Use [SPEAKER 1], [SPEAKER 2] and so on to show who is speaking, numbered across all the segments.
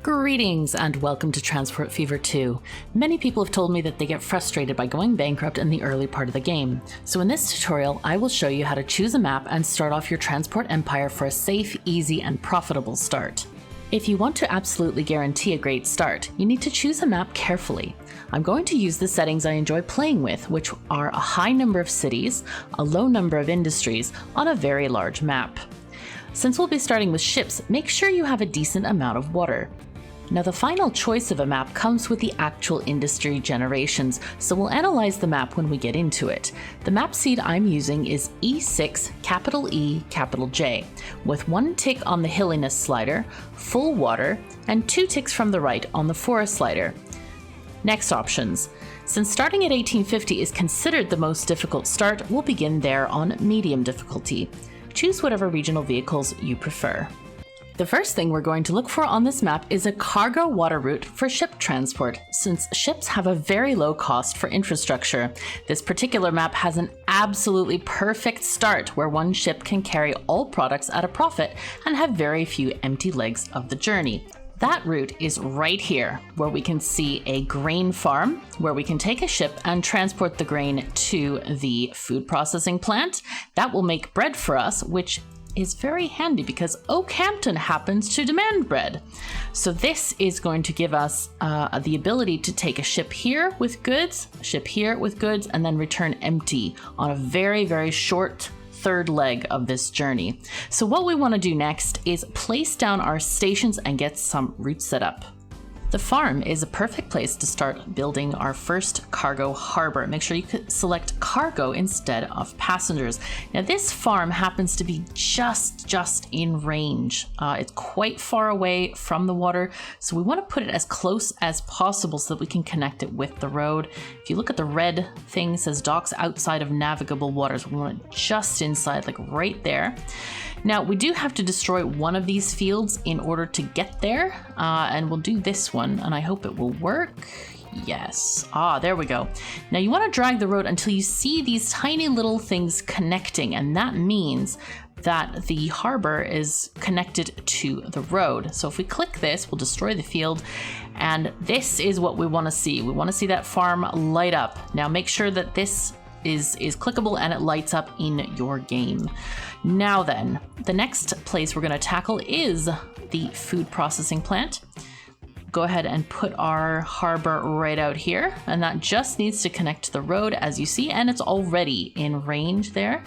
[SPEAKER 1] Greetings and welcome to Transport Fever 2. Many people have told me that they get frustrated by going bankrupt in the early part of the game. So in this tutorial, I will show you how to choose a map and start off your transport empire for a safe, easy, and profitable start. If you want to absolutely guarantee a great start, you need to choose a map carefully. I'm going to use the settings I enjoy playing with, which are a high number of cities, a low number of industries, on a very large map. Since we'll be starting with ships, make sure you have a decent amount of water. Now the final choice of a map comes with the actual industry generations, so we'll analyze the map when we get into it. The map seed I'm using is E6, capital E, capital J, with 1 tick on the hilliness slider, full water, and 2 ticks from the right on the forest slider. Next options. Since starting at 1850 is considered the most difficult start, we'll begin there on medium difficulty. Choose whatever regional vehicles you prefer. The first thing we're going to look for on this map is a cargo water route for ship transport, since ships have a very low cost for infrastructure. This particular map has an absolutely perfect start where one ship can carry all products at a profit and have very few empty legs of the journey. That route is right here, where we can see a grain farm, where we can take a ship and transport the grain to the food processing plant. That will make bread for us, which is very handy because Oakhampton happens to demand bread. So this is going to give us the ability to take a ship here with goods, a ship here with goods, and then return empty on a very, very short third leg of this journey. So what we want to do next is place down our stations and get some routes set up. The farm is a perfect place to start building our first cargo harbor. Make sure you select cargo instead of passengers. Now this farm happens to be just in range. It's quite far away from the water, so we want to put it as close as possible so that we can connect it with the road. If you look at the red thing, it says docks outside of navigable waters. We want it just inside, like right there. Now we do have to destroy one of these fields in order to get there, and we'll do this one, and I hope it will work. Yes. There we go. Now you want to drag the road until you see these tiny little things connecting, and that means that the harbor is connected to the road. So if we click this, we'll destroy the field, and this is what we want to see. We want to see that farm light up. Now make sure that this is clickable and it lights up in your game. Now then, the next place we're going to tackle is the food processing plant. Go ahead and put our harbor right out here, and that just needs to connect to the road as you see, and it's already in range there.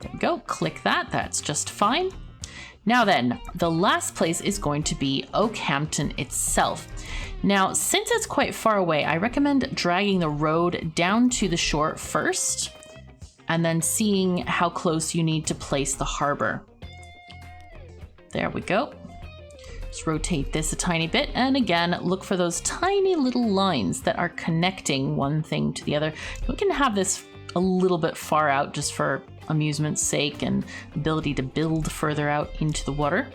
[SPEAKER 1] There we go, click that, that's just fine. Now then, the last place is going to be Oakhampton itself. Now, since it's quite far away, I recommend dragging the road down to the shore first, and then seeing how close you need to place the harbor. There we go. Just rotate this a tiny bit, and again, look for those tiny little lines that are connecting one thing to the other. We can have this a little bit far out just for amusement's sake and ability to build further out into the water.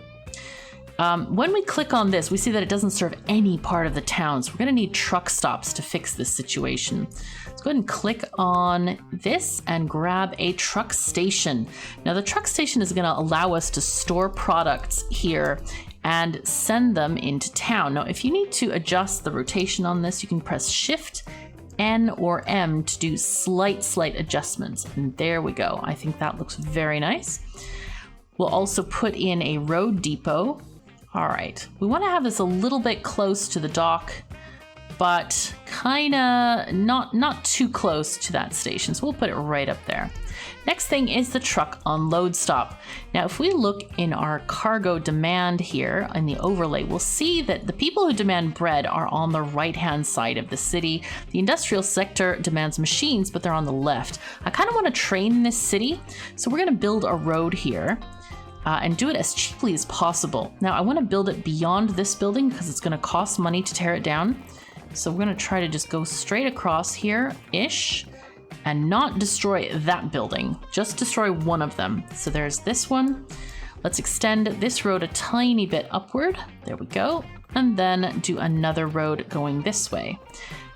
[SPEAKER 1] When we click on this, we see that it doesn't serve any part of the town, so we're going to need truck stops to fix this situation. Let's go ahead and click on this and grab a truck station. Now the truck station is going to allow us to store products here and send them into town. Now if you need to adjust the rotation on this, you can press Shift, N, or M to do slight adjustments. And there we go. I think that looks very nice. We'll also put in a road depot. All right, we want to have this a little bit close to the dock, but kind of not too close to that station. So we'll put it right up there. Next thing is the truck unload stop. Now, if we look in our cargo demand here in the overlay, we'll see that the people who demand bread are on the right-hand side of the city. The industrial sector demands machines, but they're on the left. I kind of want to train this city, so we're going to build a road here. And do it as cheaply as possible. Now I want to build it beyond this building because it's going to cost money to tear it down. So we're going to try to just go straight across here-ish and not destroy that building, just destroy one of them. So there's this one. Let's extend this road a tiny bit upward. There we go. And then do another road going this way.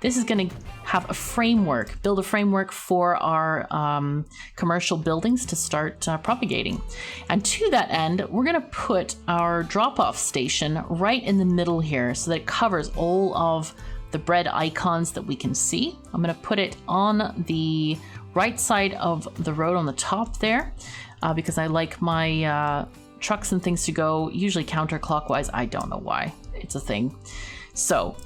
[SPEAKER 1] This is going to have a framework, build a framework for our commercial buildings to start propagating. And to that end, we're going to put our drop-off station right in the middle here so that it covers all of the bread icons that we can see. I'm going to put it on the right side of the road on the top there because I like my trucks and things to go usually counterclockwise. I don't know why. It's a thing. So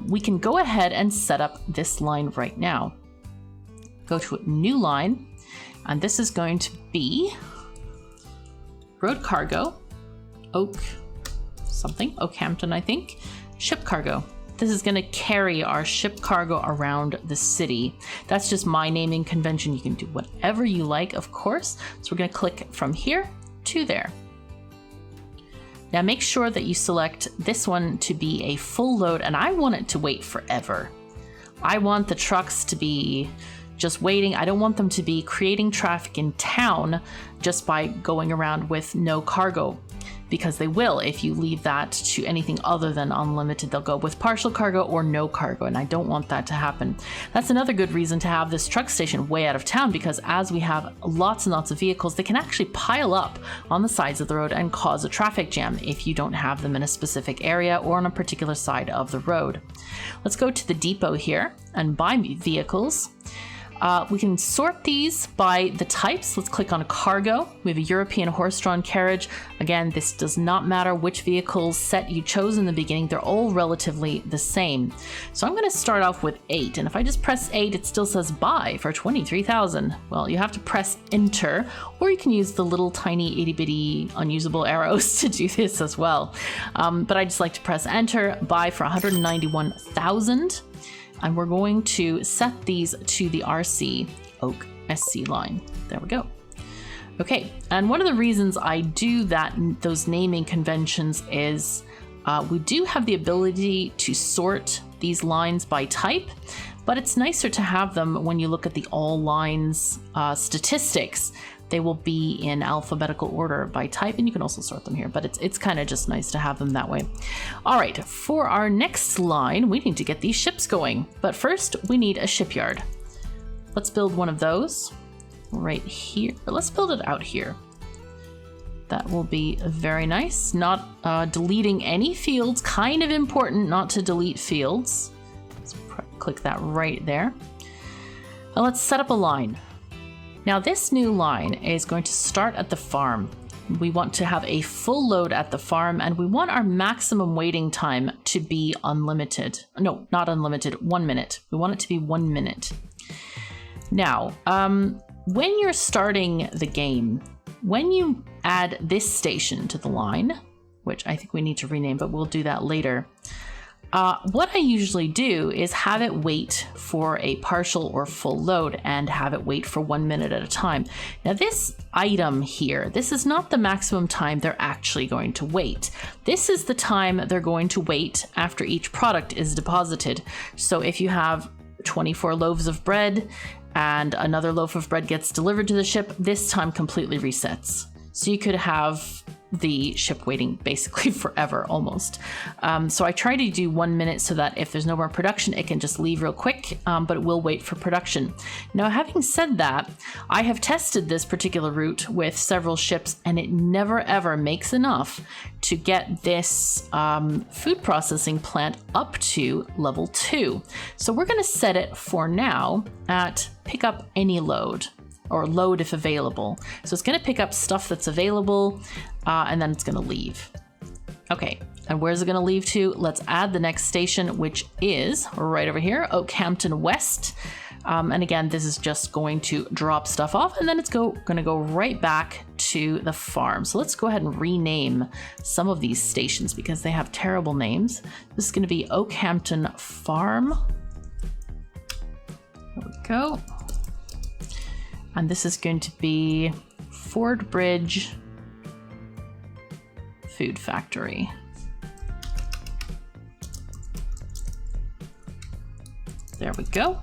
[SPEAKER 1] we can go ahead and set up this line right now. Go to a new line, and this is going to be road cargo, Oakhampton, I think, ship cargo. This is going to carry our ship cargo around the city. That's just my naming convention. You can do whatever you like, of course. So we're going to click from here to there. Now make sure that you select this one to be a full load, and I want it to wait forever. I want the trucks to be just waiting. I don't want them to be creating traffic in town just by going around with no cargo, because they will if you leave that to anything other than unlimited. They'll go with partial cargo or no cargo, and I don't want that to happen. That's another good reason to have this truck station way out of town, because as we have lots and lots of vehicles, they can actually pile up on the sides of the road and cause a traffic jam if you don't have them in a specific area or on a particular side of the road. Let's go to the depot here and buy vehicles. We can sort these by the types. Let's click on cargo. We have a European horse-drawn carriage. Again, this does not matter which vehicle set you chose in the beginning. They're all relatively the same. So I'm going to start off with 8. And if I just press 8, it still says buy for 23,000. Well, you have to press enter, or you can use the little tiny itty-bitty unusable arrows to do this as well. But I just like to press enter, buy for 191,000. And we're going to set these to the RC Oak SC line. There we go. Okay, and one of the reasons I do those naming conventions is we do have the ability to sort these lines by type, but it's nicer to have them when you look at the all lines statistics. They will be in alphabetical order by type, and you can also sort them here, but it's kind of just nice to have them that way. All right, for our next line, we need to get these ships going, but first we need a shipyard. Let's build one of those right here. Let's build it out here. That will be very nice. Not deleting any fields, kind of important not to delete fields. Let's click that right there. Now let's set up a line. Now this new line is going to start at the farm. We want to have a full load at the farm, and we want our maximum waiting time to be unlimited. No, not unlimited, 1 minute. We want it to be 1 minute. Now, when you're starting the game, when you add this station to the line, which I think we need to rename, but we'll do that later. What I usually do is have it wait for a partial or full load and have it wait for 1 minute at a time. Now this item here, this is not the maximum time they're actually going to wait. This is the time they're going to wait after each product is deposited. So if you have 24 loaves of bread and another loaf of bread gets delivered to the ship, this time completely resets. So you could have the ship waiting basically forever almost. So I try to do 1 minute so that if there's no more production, it can just leave real quick, but it will wait for production. Now, having said that, I have tested this particular route with several ships, and it never ever makes enough to get this food processing plant up to level 2. So we're going to set it for now at pick up any load, or load if available. So it's going to pick up stuff that's available, and then it's going to leave. Okay, and where's it going to leave to? Let's add the next station, which is right over here, Oakhampton West. And again, this is just going to drop stuff off, and then it's going to go right back to the farm. So let's go ahead and rename some of these stations because they have terrible names. This is going to be Oakhampton Farm. There we go. And this is going to be Ford Bridge Food Factory. There we go.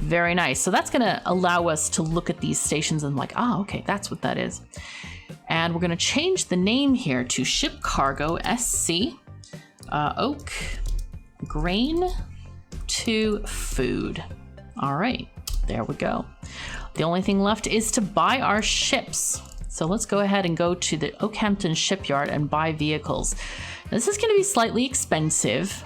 [SPEAKER 1] Very nice. So that's going to allow us to look at these stations and like, okay, that's what that is. And And we're going to change the name here to Ship Cargo SC Oak Grain to Food. All right, there we go. The only thing left is to buy our ships. So let's go ahead and go to the Oakhampton shipyard and buy vehicles. This is going to be slightly expensive.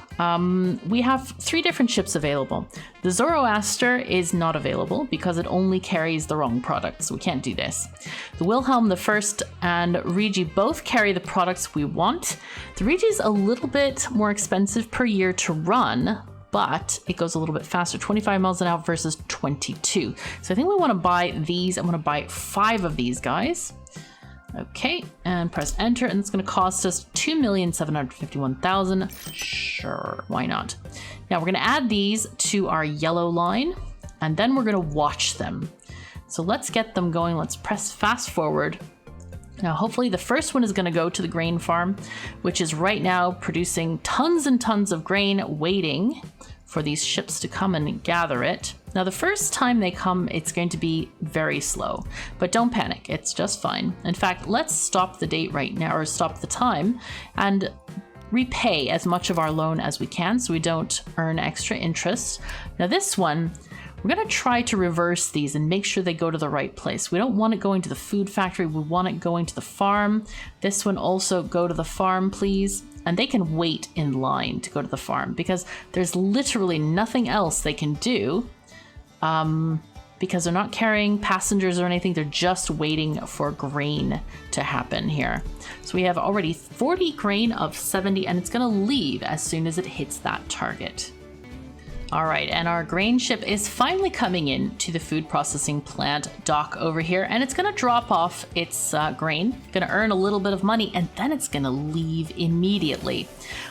[SPEAKER 1] We have 3 different ships available. The Zoroaster is not available because it only carries the wrong product, so we can't do this. The Wilhelm I and Regi both carry the products we want. The Regi is a little bit more expensive per year to run, but it goes a little bit faster, 25 miles an hour versus 22. So I think we want to buy these. I want to buy 5 of these guys. Okay, and press enter, and it's going to cost us 2,751,000. Sure, why not? Now we're going to add these to our yellow line, and then we're going to watch them. So let's get them going. Let's press fast forward. Now, hopefully the first one is going to go to the grain farm, which is right now producing tons and tons of grain, waiting for these ships to come and gather it. Now, the first time they come, it's going to be very slow, but don't panic. It's just fine. In fact, let's stop the date right now, or stop the time, and repay as much of our loan as we can so we don't earn extra interest. Now, this one, we're going to try to reverse these and make sure they go to the right place. We don't want it going to the food factory. We want it going to the farm. This one also go to the farm, please. And they can wait in line to go to the farm because there's literally nothing else they can do because they're not carrying passengers or anything. They're just waiting for grain to happen here. So we have already 40 grain of 70, and it's going to leave as soon as it hits that target. All right, and our grain ship is finally coming in to the food processing plant dock over here, and it's gonna drop off its grain, gonna earn a little bit of money, and then it's gonna leave immediately.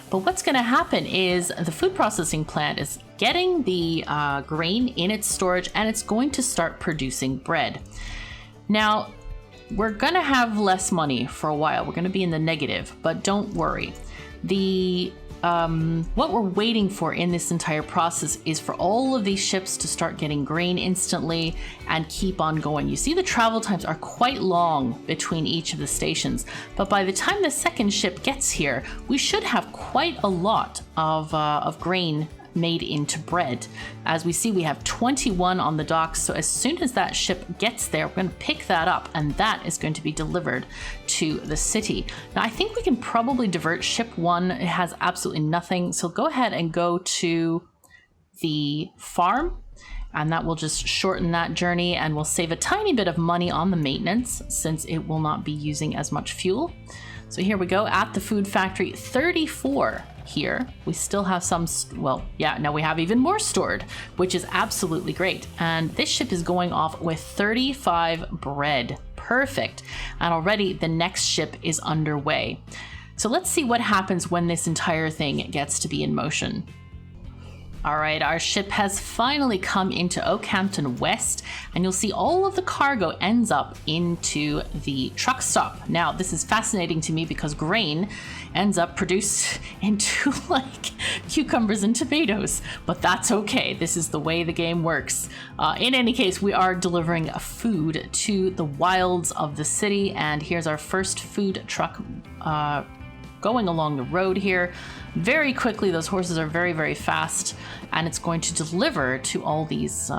[SPEAKER 1] But what's gonna happen is the food processing plant is getting the grain in its storage, and it's going to start producing bread. Now, we're gonna have less money for a while. We're gonna be in the negative, but don't worry. What we're waiting for in this entire process is for all of these ships to start getting grain instantly and keep on going. You see the travel times are quite long between each of the stations, but by the time the second ship gets here, we should have quite a lot of grain made into bread. As we see, we have 21 on the docks, so as soon as that ship gets there, we're going to pick that up, and that is going to be delivered to the city. Now, I think we can probably divert ship 1. It has absolutely nothing, so go ahead and go to the farm, and that will just shorten that journey, and we'll save a tiny bit of money on the maintenance since it will not be using as much fuel. So here we go at the food factory, 34 here. We still have some, now we have even more stored, which is absolutely great. And this ship is going off with 35 bread. Perfect. And already the next ship is underway. So let's see what happens when this entire thing gets to be in motion. All right, our ship has finally come into Oakhampton West, and you'll see all of the cargo ends up into the truck stop. Now, this is fascinating to me because grain ends up produced into like cucumbers and tomatoes, but that's okay. This is the way the game works. In any case, we are delivering food to the wilds of the city, and here's our first food truck going along the road here very quickly. Those horses are very, very fast, and it's going to deliver to all these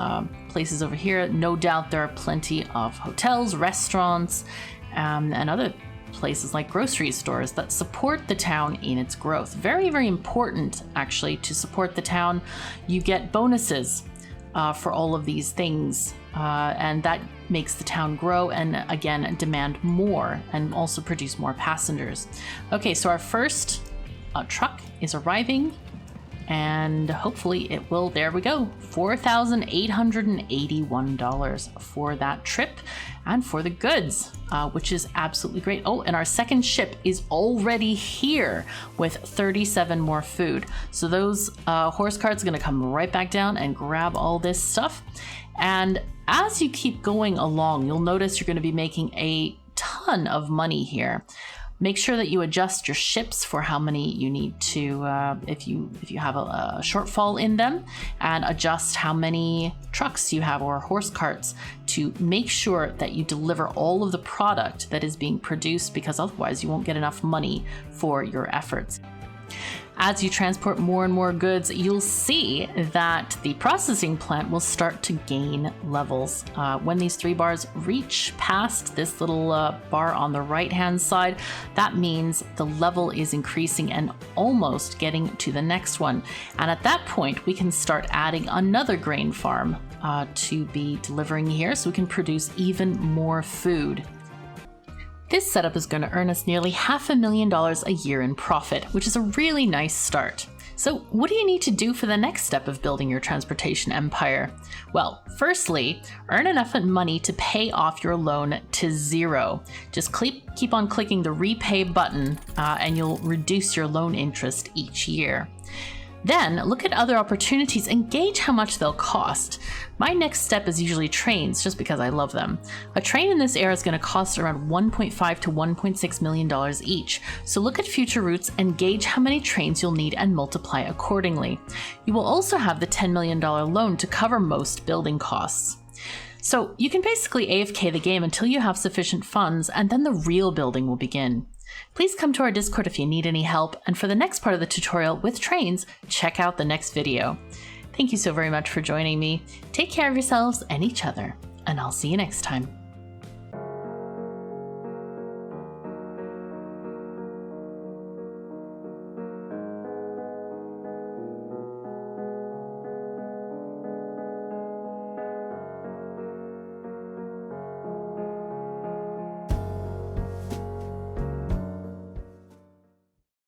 [SPEAKER 1] places over here. No doubt there are plenty of hotels, restaurants, and other places like grocery stores that support the town in its growth. Very, very important, actually, to support the town. You get bonuses for all of these things, and that makes the town grow and again demand more and also produce more passengers. Okay, so our first truck is arriving, and hopefully it will. There we go, $4,881 for that trip and for the goods, which is absolutely great. Oh, and our second ship is already here with 37 more food. So those horse carts are going to come right back down and grab all this stuff. And as you keep going along, you'll notice you're going to be making a ton of money here. Make sure that you adjust your ships for how many you need to, if you have a shortfall in them, and adjust how many trucks you have or horse carts to make sure that you deliver all of the product that is being produced, because otherwise you won't get enough money for your efforts. As you transport more and more goods, you'll see that the processing plant will start to gain levels. When these 3 bars reach past this little bar on the right-hand side, that means the level is increasing and almost getting to the next one. And at that point, we can start adding another grain farm to be delivering here, so we can produce even more food. This setup is going to earn us nearly $500,000 a year in profit, which is a really nice start. So what do you need to do for the next step of building your transportation empire? Well, firstly, earn enough money to pay off your loan to 0. Just keep on clicking the repay button and you'll reduce your loan interest each year. Then look at other opportunities and gauge how much they'll cost. My next step is usually trains, just because I love them. A train in this era is going to cost around $1.5 to $1.6 million each, so look at future routes and gauge how many trains you'll need and multiply accordingly. You will also have the $10 million loan to cover most building costs. So you can basically AFK the game until you have sufficient funds, and then the real building will begin. Please come to our Discord if you need any help, and for the next part of the tutorial with trains, check out the next video. Thank you so very much for joining me. Take care of yourselves and each other, and I'll see you next time.